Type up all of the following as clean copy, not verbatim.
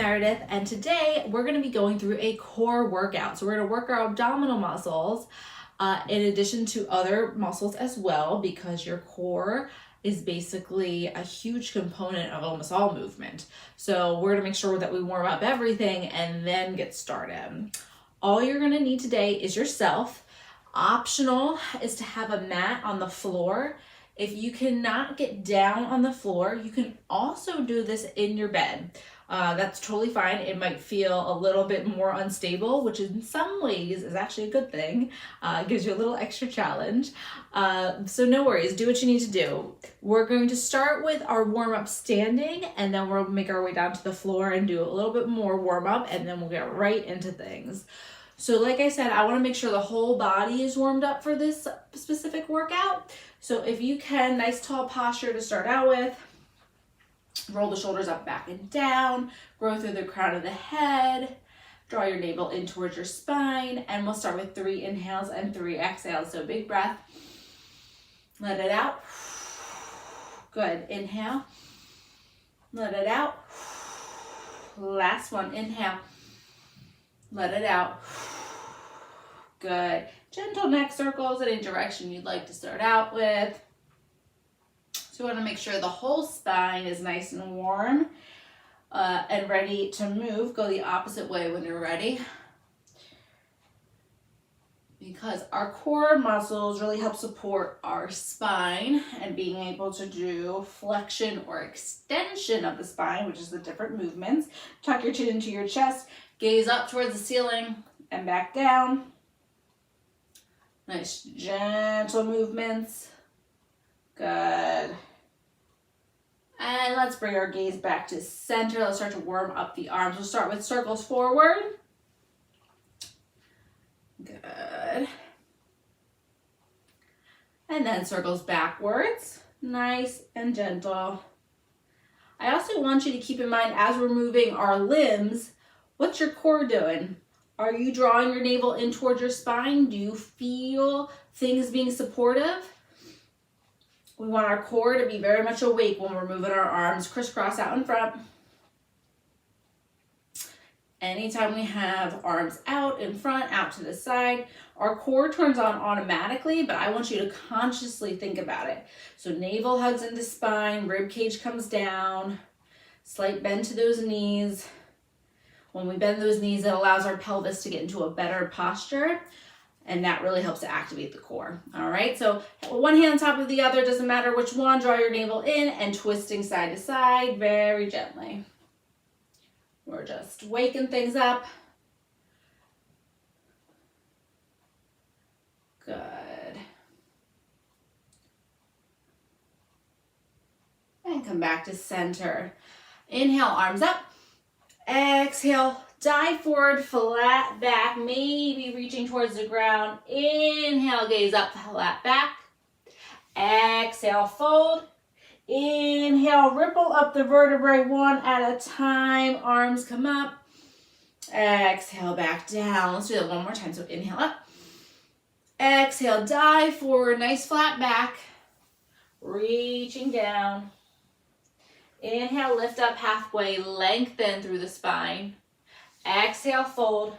Meredith, and today we're going to be going through a core workout. So we're going to work our abdominal muscles in addition to other muscles as well, because your core is basically a huge component of almost all movement. So we're going to make sure that we warm up everything and then get started. All you're going to need today is yourself. Optional is to have a mat on the floor. If you cannot get down on the floor, you can also do this in your bed. That's totally fine. It might feel a little bit more unstable, which in some ways is actually a good thing. It gives you a little extra challenge. So no worries, do what you need to do. We're going to start with our warm-up standing, and then we'll make our way down to the floor and do a little bit more warm-up, and then we'll get right into things. So like I said, I want to make sure the whole body is warmed up for this specific workout. So if you can, nice tall posture to start out with. Roll the shoulders up, back, and down. Grow through the crown of the head. Draw your navel in towards your spine. And we'll start with 3 inhales and 3 exhales. So big breath. Let it out. Good. Inhale. Let it out. Last one. Inhale. Let it out. Good. Gentle neck circles in any direction you'd like to start out with. So you want to make sure the whole spine is nice and warm and ready to move. Go the opposite way when you're ready. Because our core muscles really help support our spine and being able to do flexion or extension of the spine, which is the different movements. Tuck your chin into your chest, gaze up towards the ceiling and back down. Nice gentle movements. Good. And let's bring our gaze back to center. Let's start to warm up the arms. We'll start with circles forward. Good. And then circles backwards. Nice and gentle. I also want you to keep in mind, as we're moving our limbs, what's your core doing? Are you drawing your navel in towards your spine? Do you feel things being supportive? We want our core to be very much awake when we're moving our arms crisscross out in front. Anytime we have arms out in front, out to the side, our core turns on automatically, but I want you to consciously think about it. So navel hugs into spine, rib cage comes down, slight bend to those knees. When we bend those knees, it allows our pelvis to get into a better posture, and that really helps to activate the core. All right, so one hand on top of the other, doesn't matter which one, draw your navel in and twisting side to side very gently. We're just waking things up. Good. And come back to center. Inhale, arms up. Exhale, dive forward, flat back, maybe reaching towards the ground. Inhale, gaze up, flat back. Exhale, fold. Inhale, ripple up the vertebrae one at a time. Arms come up. Exhale, back down. Let's do that one more time. So inhale up. Exhale, dive forward, nice flat back. Reaching down. Inhale, lift up halfway, lengthen through the spine. Exhale, fold.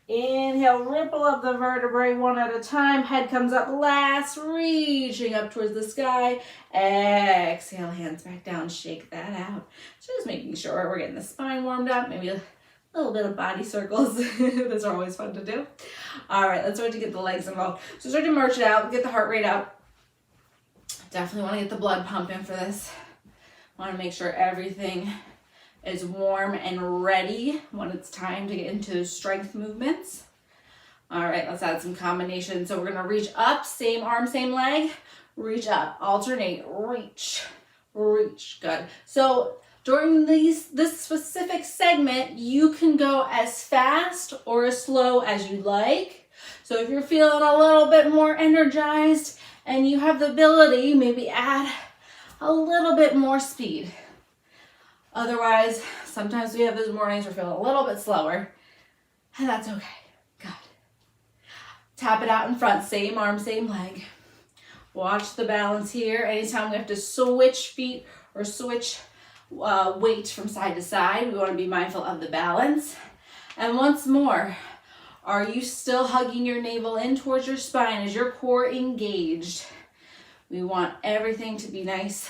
Inhale, ripple up the vertebrae one at a time. Head comes up last, reaching up towards the sky. Exhale, hands back down, shake that out. Just making sure we're getting the spine warmed up, maybe a little bit of body circles. Those are always fun to do. All right, let's start to get the legs involved. So start to march it out, get the heart rate up. Definitely want to get the blood pumping for this. Want to make sure everything is warm and ready when it's time to get into strength movements. All right, let's add some combinations. So we're going to reach up, same arm, same leg, reach up, alternate, reach, reach. Good. So during this specific segment, you can go as fast or as slow as you like. So if you're feeling a little bit more energized and you have the ability, maybe add a little bit more speed. Otherwise, sometimes we have those mornings we're feeling a little bit slower, and that's okay. Good. Tap it out in front, same arm, same leg. Watch the balance here. Anytime we have to switch feet or switch weight from side to side. We want to be mindful of the balance. And once more, are you still hugging your navel in towards your spine? Is your core engaged? We want everything to be nice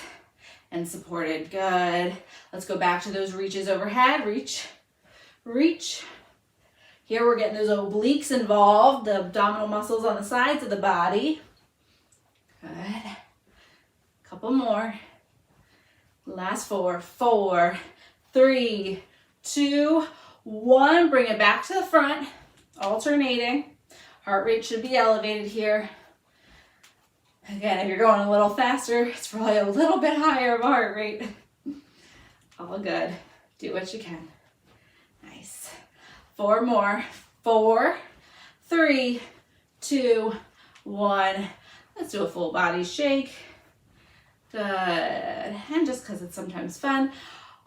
and supported. Good. Let's go back to those reaches overhead. Reach, reach. Here we're getting those obliques involved, the abdominal muscles on the sides of the body. Good. Couple more. Last 4, 4, 3, 2, 1. Bring it back to the front, alternating. Heart rate should be elevated here. Again, if you're going a little faster, it's probably a little bit higher of a heart rate. All good. Do what you can. Nice. 4 more. 4, 3, 2, 1. Let's do a full body shake. Good. And just because it's sometimes fun.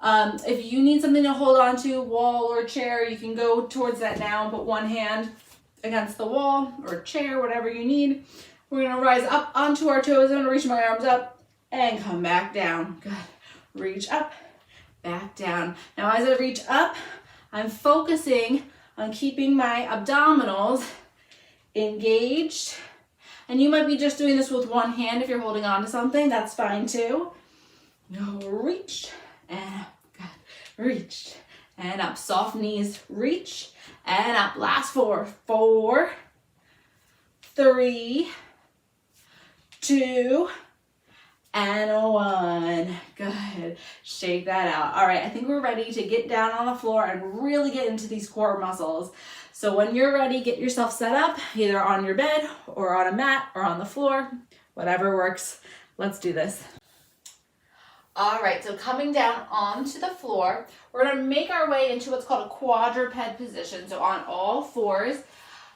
If you need something to hold on to, wall or chair, you can go towards that now and put one hand against the wall or chair, whatever you need. We're going to rise up onto our toes. I'm going to reach my arms up and come back down. Good. Reach up, back down. Now as I reach up, I'm focusing on keeping my abdominals engaged. And you might be just doing this with one hand if you're holding on to something. That's fine too. Reach and up. Good. Reach and up. Soft knees. Reach and up. Last 4. 4, 3, 2, and 1. Good. Shake that out. All right, I think we're ready to get down on the floor and really get into these core muscles. So when you're ready, get yourself set up, either on your bed or on a mat or on the floor, whatever works. Let's do this. All right, so coming down onto the floor, we're gonna make our way into what's called a quadruped position. So on all fours.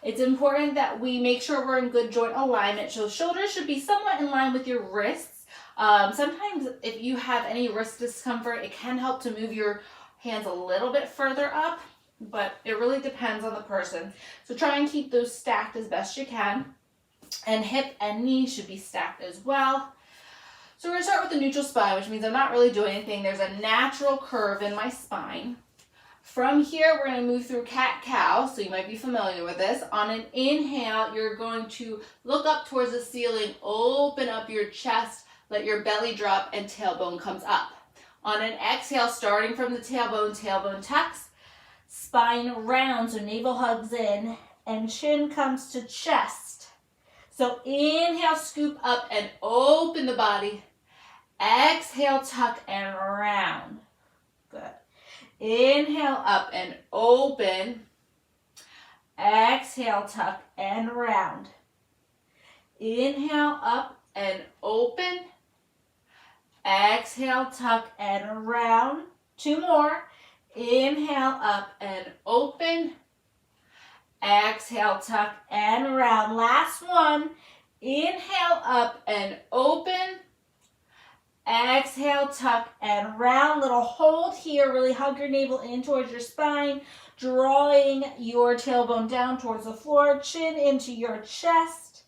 It's important that we make sure we're in good joint alignment. So shoulders should be somewhat in line with your wrists. Sometimes if you have any wrist discomfort, it can help to move your hands a little bit further up, but it really depends on the person. So try and keep those stacked as best you can. And hip and knee should be stacked as well. So we're gonna start with the neutral spine, which means I'm not really doing anything. There's a natural curve in my spine. From here, we're going to move through cat-cow, so you might be familiar with this. On an inhale, you're going to look up towards the ceiling, open up your chest, let your belly drop, and tailbone comes up. On an exhale, starting from the tailbone, tailbone tucks, spine round, so navel hugs in, and chin comes to chest. So inhale, scoop up and open the body. Exhale, tuck and round. Good. Inhale up and open. Exhale, tuck and round. Inhale up and open. Exhale, tuck and round. 2 more. Inhale up and open. Exhale, tuck and round. Last one. Inhale up and open. Exhale, tuck and round. Little hold here. Really hug your navel in towards your spine, drawing your tailbone down towards the floor, chin into your chest.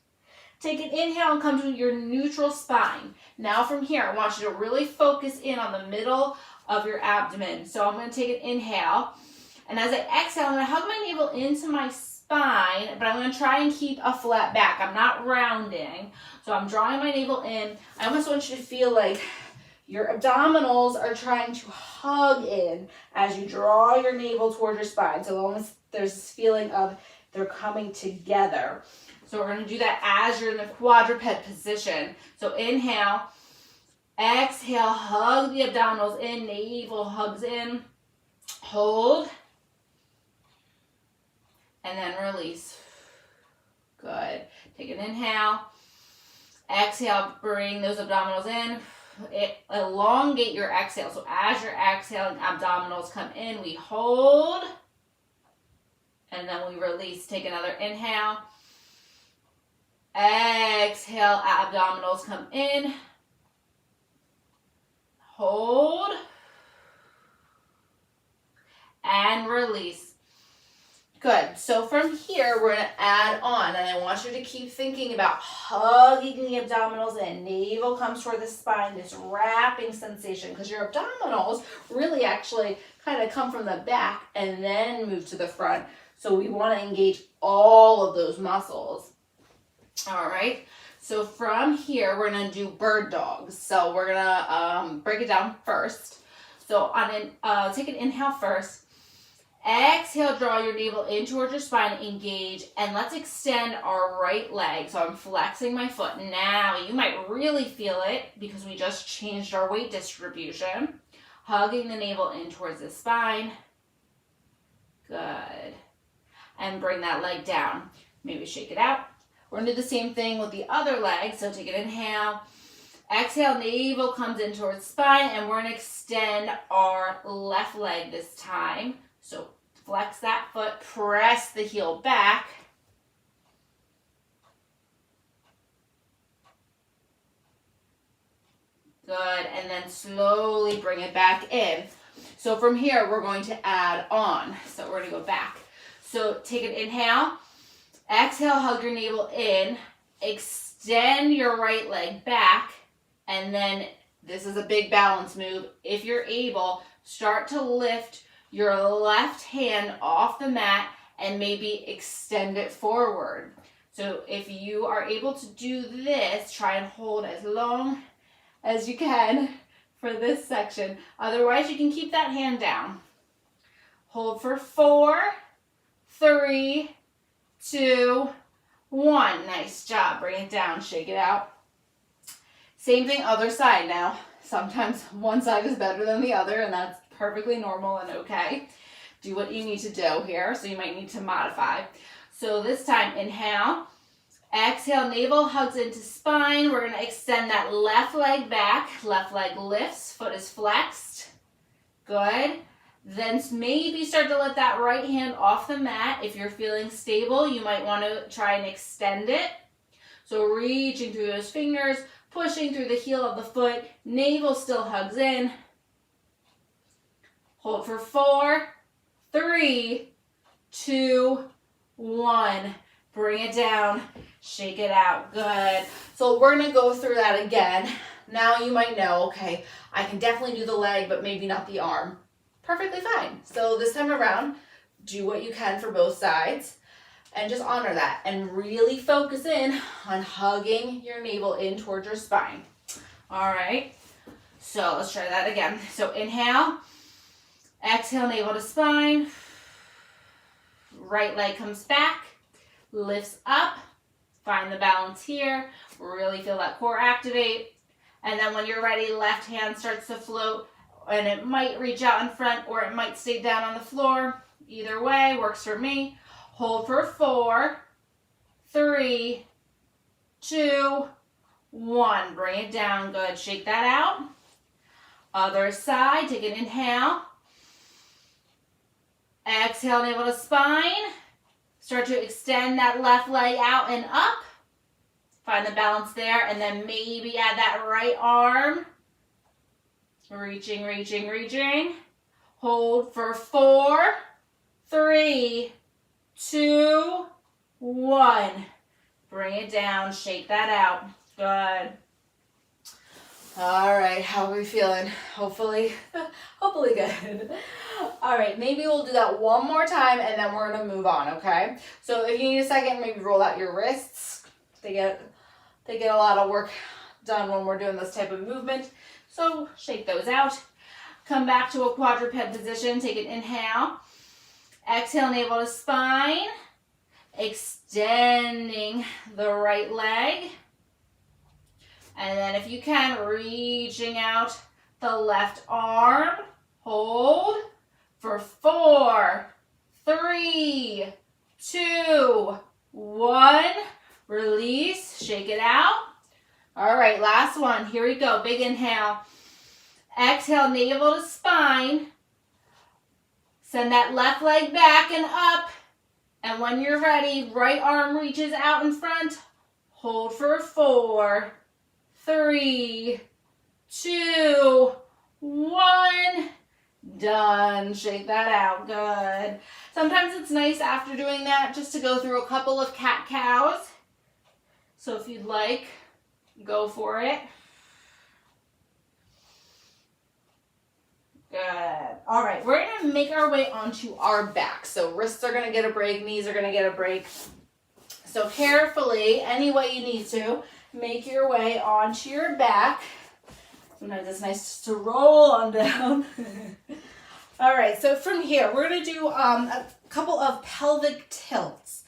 Take an inhale and come to your neutral spine. Now from here, I want you to really focus in on the middle of your abdomen. So I'm going to take an inhale. And as I exhale, I'm going to hug my navel into my spine, but I'm going to try and keep a flat back. I'm not rounding. So I'm drawing my navel in. I almost want you to feel like your abdominals are trying to hug in as you draw your navel towards your spine. So almost there's this feeling of they're coming together. So we're going to do that as you're in the quadruped position. So inhale, exhale, hug the abdominals in, navel hugs in, hold, and then release. Good. Take an inhale. Exhale, bring those abdominals in. Elongate your exhale. So as you're exhaling, abdominals come in. We hold. And then we release. Take another inhale. Exhale, abdominals come in. Hold. And release. Good. So from here, we're going to add on, and I want you to keep thinking about hugging the abdominals in. Navel comes toward the spine, this wrapping sensation, because your abdominals really actually kind of come from the back and then move to the front. So we want to engage all of those muscles. All right. So from here, we're going to do bird dogs. So we're going to break it down first. So take an inhale first. Exhale, draw your navel in towards your spine, engage, and let's extend our right leg. So I'm flexing my foot. Now, you might really feel it because we just changed our weight distribution. Hugging the navel in towards the spine. Good. And bring that leg down. Maybe shake it out. We're going to do the same thing with the other leg. So take an inhale. Exhale, navel comes in towards spine, and we're going to extend our left leg this time. So flex that foot, press the heel back. Good, and then slowly bring it back in. So from here, we're going to add on. So we're going to go back. So take an inhale. Exhale, hug your navel in. Extend your right leg back. And then this is a big balance move. If you're able, start to lift your left hand off the mat and maybe extend it forward. So if you are able to do this, try and hold as long as you can for this section. Otherwise, you can keep that hand down. Hold for 4, 3, 2, 1. Nice job. Bring it down. Shake it out. Same thing, other side now. Sometimes one side is better than the other, and that's perfectly normal and okay. Do what you need to do here, so you might need to modify. So this time, inhale. Exhale, navel hugs into spine. We're going to extend that left leg back. Left leg lifts, foot is flexed. Good. Then maybe start to lift that right hand off the mat. If you're feeling stable, you might want to try and extend it. So reaching through those fingers, pushing through the heel of the foot, navel still hugs in. Hold for 4, 3, 2, 1. Bring it down, shake it out. Good. So we're going to go through that again. Now you might know, okay, I can definitely do the leg, but maybe not the arm. Perfectly fine. So this time around, do what you can for both sides and just honor that and really focus in on hugging your navel in towards your spine. All right. So let's try that again. So inhale. Exhale, navel to spine. Right leg comes back, lifts up. Find the balance here. Really feel that core activate. And then when you're ready, left hand starts to float, and it might reach out in front or it might stay down on the floor. Either way works for me. Hold for 4, 3, 2, 1. Bring it down. Good. Shake that out. Other side. Take an inhale. Exhale, navel to spine. Start to extend that left leg out and up. Find the balance there, and then maybe add that right arm. Reaching, reaching, reaching. Hold for 4, 3, 2, 1. Bring it down. Shake that out. Good. All right, how are we feeling? Hopefully good. All right, maybe we'll do that one more time and then we're gonna move on, okay? So if you need a second, maybe roll out your wrists. They get a lot of work done when we're doing this type of movement. So shake those out. Come back to a quadruped position. Take an inhale. Exhale, navel to spine. Extending the right leg. And then if you can, reaching out the left arm. Hold for 4, 3, 2, 1. Release. Shake it out. All right, last one. Here we go. Big inhale. Exhale, navel to spine. Send that left leg back and up. And when you're ready, right arm reaches out in front. Hold for 4, 3, 2, 1. Done. Shake that out. Good. Sometimes it's nice after doing that just to go through a couple of cat-cows. So if you'd like, go for it. Good. All right, we're going to make our way onto our back. So wrists are going to get a break, knees are going to get a break. So carefully, any way you need to, make your way onto your back. Sometimes it's nice just to roll on down. All right, so from here, we're going to do a couple of pelvic tilts.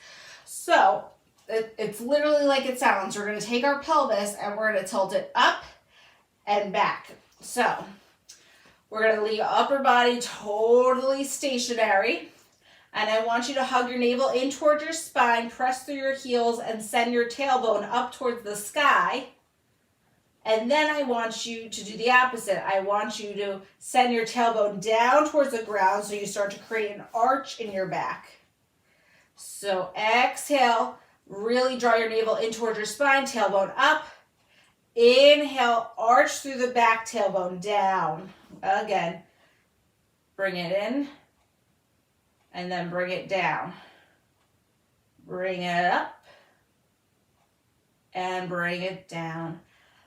So it's literally like it sounds. We're going to take our pelvis and we're going to tilt it up and back. So we're going to leave upper body totally stationary. And I want you to hug your navel in towards your spine, press through your heels, and send your tailbone up towards the sky. And then I want you to do the opposite. I want you to send your tailbone down towards the ground so you start to create an arch in your back. So exhale, really draw your navel in towards your spine, tailbone up. Inhale, arch through the back, tailbone down. Again, bring it in, and then bring it down. Bring it up, and bring it down.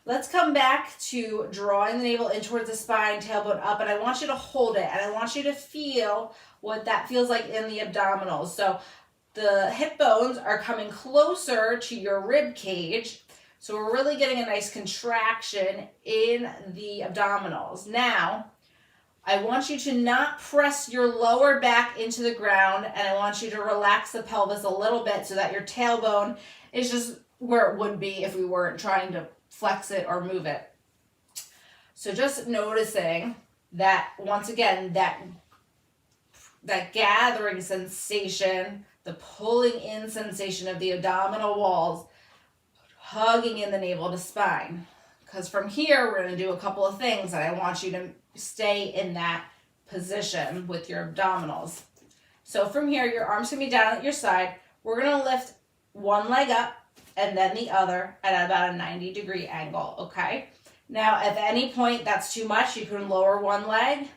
Let's come back to drawing the navel in towards the spine, tailbone up, and I want you to hold it, and I want you to feel what that feels like in the abdominals. So the hip bones are coming closer to your rib cage, so we're really getting a nice contraction in the abdominals. Now, I want you to not press your lower back into the ground, and I want you to relax the pelvis a little bit so that your tailbone is just where it would be if we weren't trying to flex it or move it. So just noticing that, once again, that gathering sensation, the pulling in sensation of the abdominal walls, hugging in the navel to spine. Because from here, we're going to do a couple of things, and I want you to stay in that position with your abdominals. So from here, your arms can be down at your side. We're going to lift one leg up and then the other at about a 90-degree angle, okay? Now, if at any point that's too much, you can lower one leg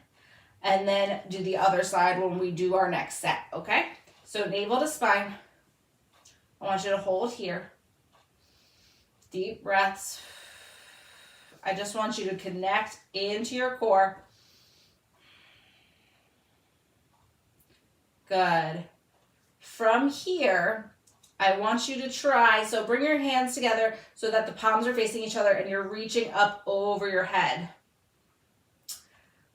and then do the other side when we do our next set, okay? So navel to spine. I want you to hold here. Deep breaths. I just want you to connect into your core. Good. From here, I want you to try, so bring your hands together so that the palms are facing each other and you're reaching up over your head.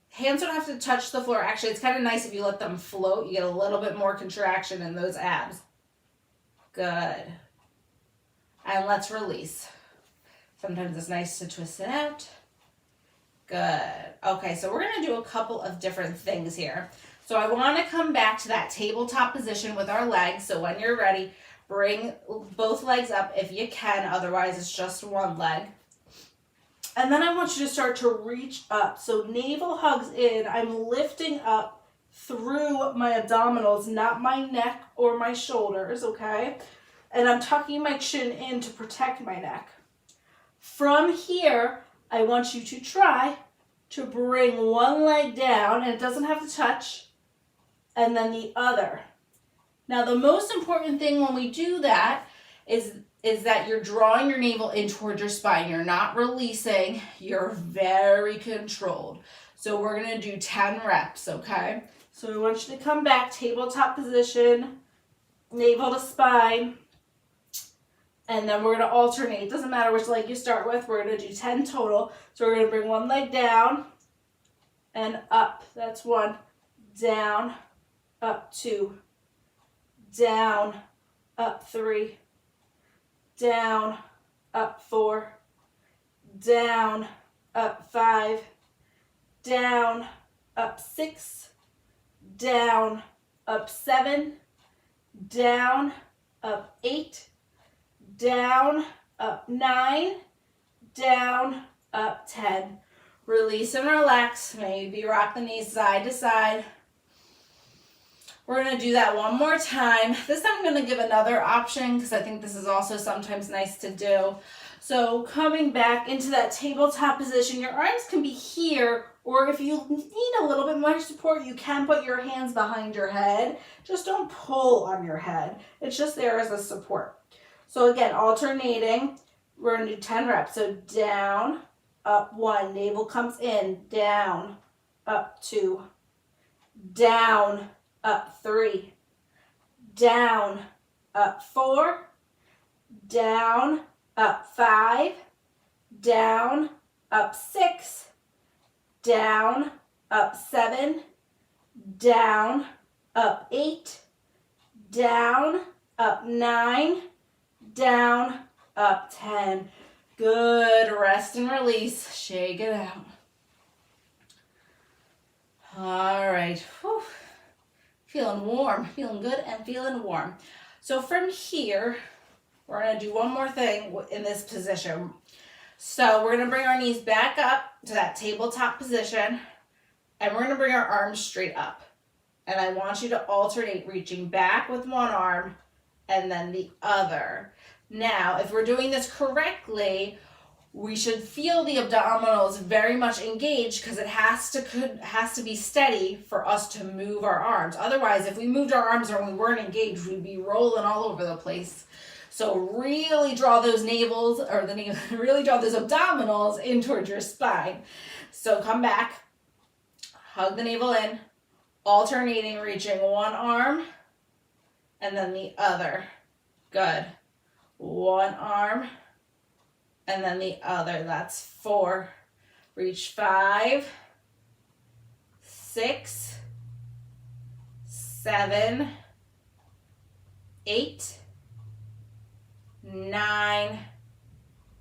Hands don't have to touch the floor. Actually, it's kind of nice if you let them float. You get a little bit more contraction in those abs. Good. And let's release. Sometimes it's nice to twist it out. Good. Okay, so we're going to do a couple of different things here. So I want to come back to that tabletop position with our legs. So when you're ready, bring both legs up if you can. Otherwise, it's just one leg. And then I want you to start to reach up. So navel hugs in. I'm lifting up through my abdominals, not my neck or my shoulders, okay? And I'm tucking my chin in to protect my neck. From here, I want you to try to bring one leg down, and it doesn't have to touch, and then the other. Now, the most important thing when we do that is that you're drawing your navel in towards your spine. You're not releasing. You're very controlled. So we're going to do 10 reps, okay? So I want you to come back, tabletop position, navel to spine, and then we're going to alternate. It doesn't matter which leg you start with. We're going to do 10 total. So we're going to bring one leg down and up. That's one. Down, up 2. Down, up 3. Down, up 4. Down, up 5. Down, up 6. Down, up 7. Down, up 8. Down, up 9. Down, up 10. Release and relax. Maybe rock the knees side to side. We're going to do that one more time. This time I'm going to give another option because I think this is also sometimes nice to do. So coming back into that tabletop position, your arms can be here, or if you need a little bit more support, you can put your hands behind your head. Just don't pull on your head. It's just there as a support. So again, alternating, we're gonna do 10 reps. So down, up 1, navel comes in, down, up 2, down, up 3, down, up 4, down, up 5, down, up 6, down, up 7, down, up 8, down, up 9, down, up 10. Good. Rest and release. Shake it out. All right. Whew. Feeling warm, feeling good and feeling warm. So from here, we're going to do one more thing in this position. So we're going to bring our knees back up to that tabletop position, and we're going to bring our arms straight up. And I want you to alternate reaching back with one arm and then the other. Now, if we're doing this correctly, we should feel the abdominals very much engaged, because it has to be steady for us to move our arms. Otherwise, if we moved our arms and we weren't engaged, we'd be rolling all over the place. So really draw those navels, or really draw those abdominals in towards your spine. So come back, hug the navel in, alternating, reaching one arm and then the other. Good. One arm and then the other. That's 4. Reach 5, 6, 7, 8, 9,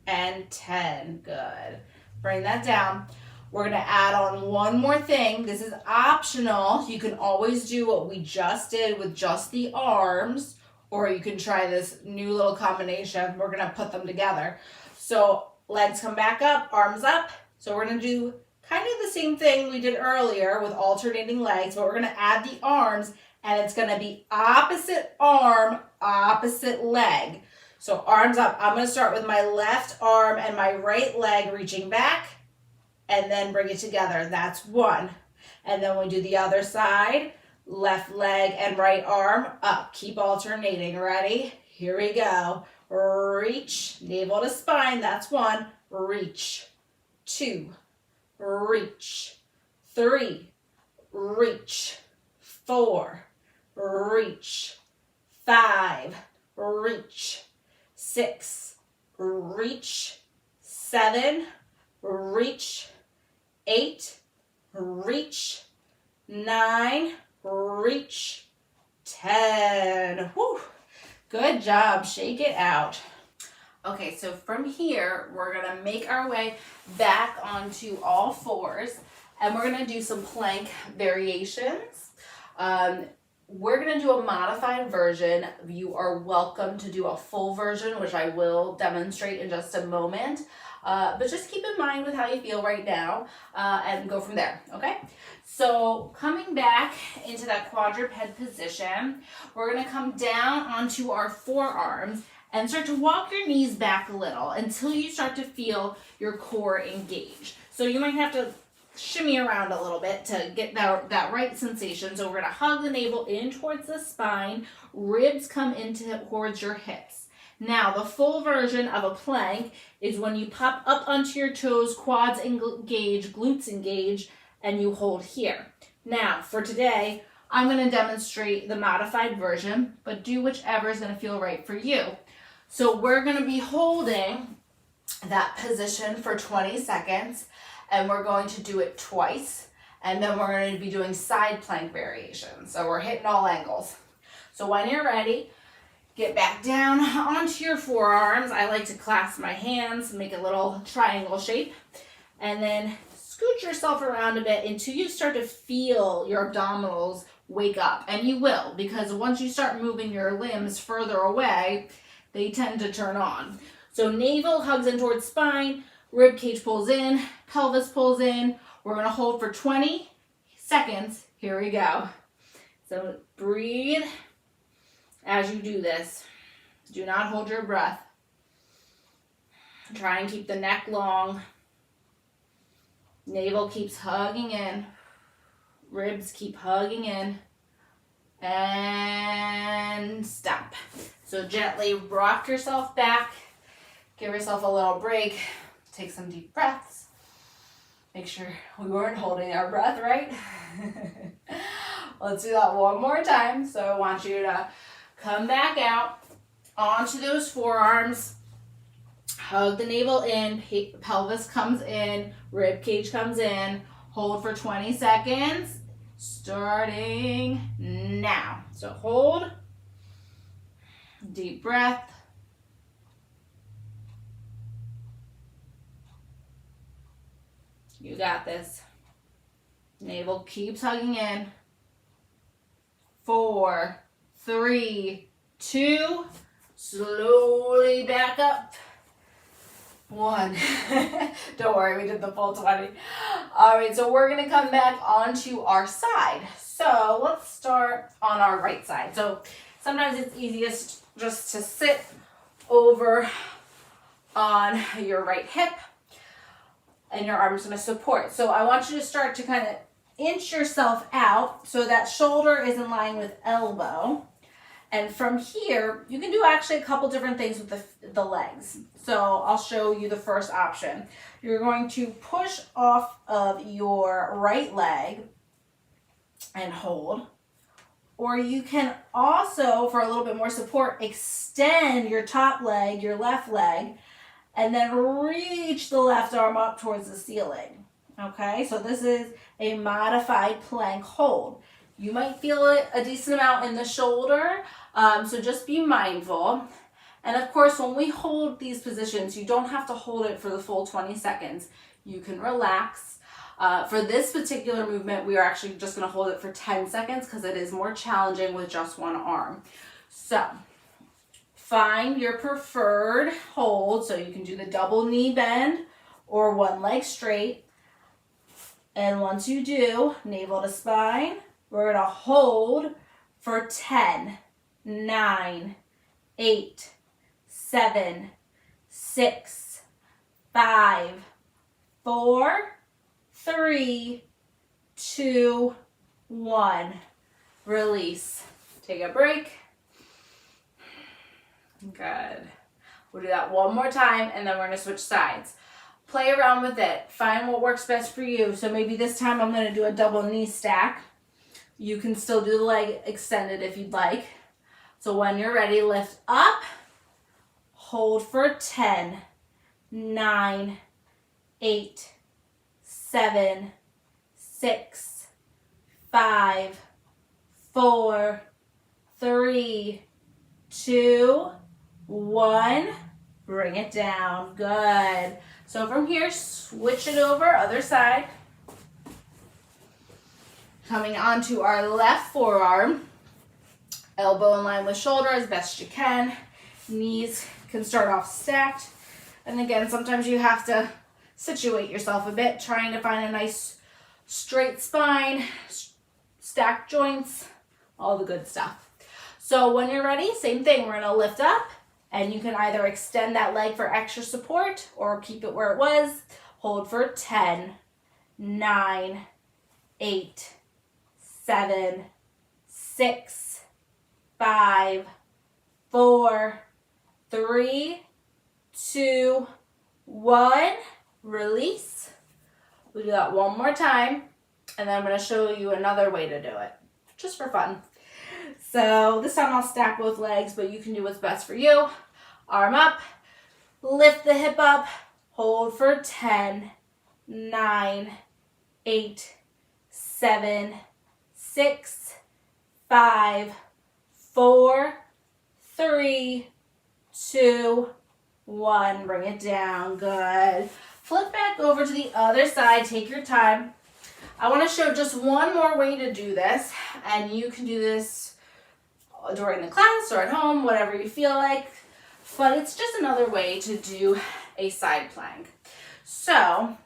and 10. Good. Bring that down. We're going to add on one more thing. This is optional. You can always do what we just did with just the arms, or you can try this new little combination. We're going to put them together. So legs come back up, arms up. So we're going to do kind of the same thing we did earlier with alternating legs, but we're going to add the arms, and it's going to be opposite arm, opposite leg. So arms up. I'm going to start with my left arm and my right leg reaching back, and then bring it together. That's 1. And then we do the other side, left leg and right arm up. Keep alternating. Ready? Here we go. Reach, navel to spine. That's 1. Reach. 2. Reach. 3. Reach. 4. Reach. 5. Reach. 6. Reach. 7. Reach. 8. Reach. 9. Reach. 10. Whew. Good job. Shake it out. Okay, so from here, we're going to make our way back onto all fours, and we're going to do some plank variations. We're going to do a modified version. You are welcome to do a full version, which I will demonstrate in just a moment. But just keep in mind with how you feel right now, and go from there, okay? So coming back into that quadruped position, we're going to come down onto our forearms and start to walk your knees back a little until you start to feel your core engage. So you might have to shimmy around a little bit to get that right sensation. So we're going to hug the navel in towards the spine, ribs come into towards your hips. Now, the full version of a plank is when you pop up onto your toes, quads engage, glutes engage, and you hold here. Now, for today, I'm going to demonstrate the modified version, but do whichever is going to feel right for you. So we're going to be holding that position for 20 seconds, and we're going to do it twice, and then we're going to be doing side plank variations. So we're hitting all angles. So when you're ready, get back down onto your forearms. I like to clasp my hands, make a little triangle shape, and then scoot yourself around a bit until you start to feel your abdominals wake up. And you will, because once you start moving your limbs further away, they tend to turn on. So navel hugs in towards spine, rib cage pulls in, pelvis pulls in. We're going to hold for 20 seconds. Here we go. So breathe as you do this. Do not hold your breath. Try and keep the neck long. Navel keeps hugging in. Ribs keep hugging in. And stop. So gently rock yourself back. Give yourself a little break. Take some deep breaths. Make sure we weren't holding our breath, right? Let's do that one more time. So I want you to come back out onto those forearms. Hug the navel in, pelvis comes in, rib cage comes in. Hold for 20 seconds, starting now. So hold, deep breath. You got this. Navel keeps hugging in. 4, 3, 2, slowly back up. 1. Don't worry, we did the full 20. All right, so we're gonna come back onto our side. So let's start on our right side. So sometimes it's easiest just to sit over on your right hip and your arm's gonna support. So I want you to start to kind of inch yourself out so that shoulder is in line with elbow. And from here, you can do actually a couple different things with the legs. So I'll show you the first option. You're going to push off of your right leg and hold. Or you can also, for a little bit more support, extend your top leg, your left leg, and then reach the left arm up towards the ceiling. Okay, so this is a modified plank hold. You might feel it a decent amount in the shoulder, so just be mindful. And of course, when we hold these positions, you don't have to hold it for the full 20 seconds. You can relax. For this particular movement, we are actually just going to hold it for 10 seconds because it is more challenging with just one arm. So find your preferred hold. So you can do the double knee bend or one leg straight. And once you do, navel to spine, we're going to hold for 10, 9, 8, 7, 6, 5, 4, 3, 2, 1. Release. Take a break. Good. We'll do that one more time and then we're going to switch sides. Play around with it. Find what works best for you. So maybe this time I'm going to do a double knee stack. You can still do the leg extended if you'd like. So when you're ready, lift up. Hold for 10, 9, 8, 7, 6, 5, 4, 3, 2, 1. Bring it down. Good. So from here, switch it over, other side. Coming onto our left forearm. Elbow in line with shoulder as best you can. Knees can start off stacked. And again, sometimes you have to situate yourself a bit, trying to find a nice straight spine, stacked joints, all the good stuff. So when you're ready, same thing. We're going to lift up. And you can either extend that leg for extra support or keep it where it was. Hold for 10, 9, 8, 7, 6, 5, 4, 3, 2, 1. Release. We'll do that one more time. And then I'm going to show you another way to do it, just for fun. So this time I'll stack both legs, but you can do what's best for you. Arm up, lift the hip up, hold for 10, 9, 8, 7, 6, 5, 4, 3, 2, 1. Bring it down. Good. Flip back over to the other side. Take your time. I want to show just one more way to do this, and you can do this during the class or at home, whatever you feel like. But it's just another way to do a side plank. So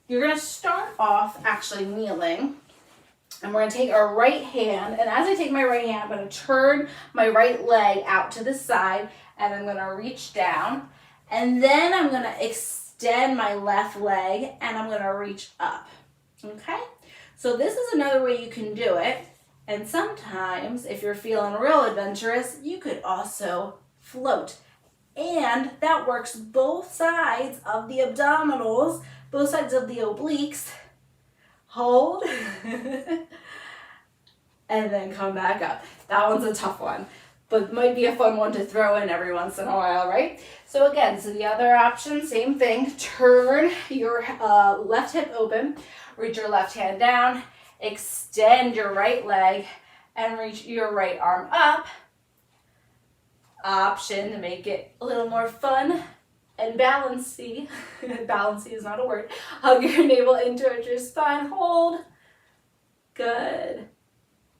you're going to start off actually kneeling. And we're going to take our right hand. And as I take my right hand, I'm going to turn my right leg out to the side. And I'm going to reach down. And then I'm going to extend my left leg and I'm going to reach up. Okay? So this is another way you can do it. And sometimes, if you're feeling real adventurous, you could also float. And that works both sides of the abdominals, both sides of the obliques. Hold. And then come back up. That one's a tough one, but might be a fun one to throw in every once in a while, right? So again, so the other option, same thing. Turn your left hip open, reach your left hand down, extend your right leg, and reach your right arm up. Option to make it a little more fun and balancey. Balancey is not a word. Hug your navel in towards your spine. Hold. Good.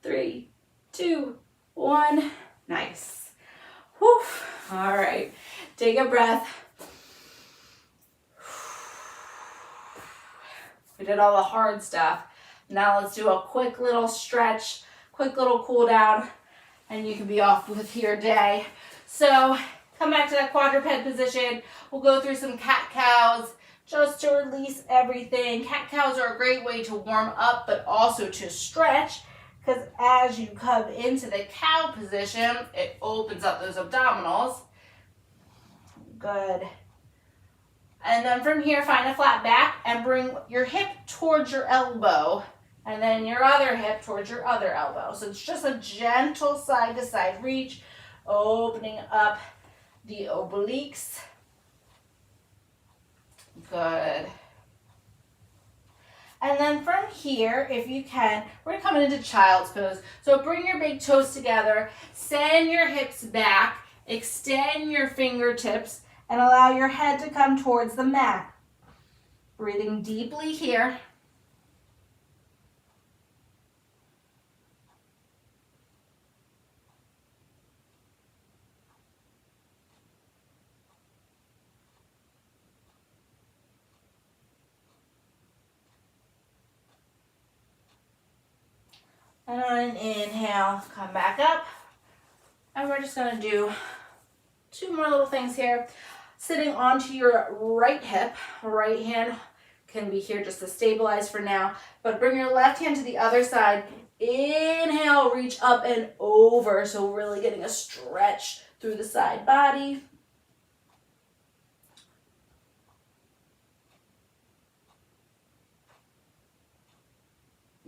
3, 2, 1. Nice. Whew. All right. Take a breath. We did all the hard stuff. Now let's do a quick little stretch, quick little cool down, and you can be off with your day. So come back to that quadruped position. We'll go through some cat-cows just to release everything. Cat-cows are a great way to warm up, but also to stretch, because as you come into the cow position, it opens up those abdominals. Good. And then from here, find a flat back and bring your hip towards your elbow, and then your other hip towards your other elbow. So it's just a gentle side-to-side reach, opening up the obliques. Good. And then from here, if you can, we're going to come into child's pose. So bring your big toes together, send your hips back, extend your fingertips, and allow your head to come towards the mat. Breathing deeply here. And on an inhale, come back up. And we're just going to do 2 more little things here. Sitting onto your right hip, right hand can be here just to stabilize for now, but bring your left hand to the other side. Inhale, reach up and over, so really getting a stretch through the side body.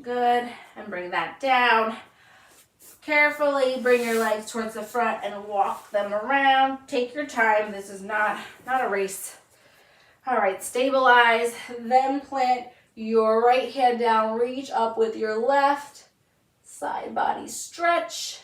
Good, and bring that down. Carefully bring your legs towards the front and walk them around. Take your time. This is not a race. All right, stabilize, then plant your right hand down. Reach up with your left. Side body stretch.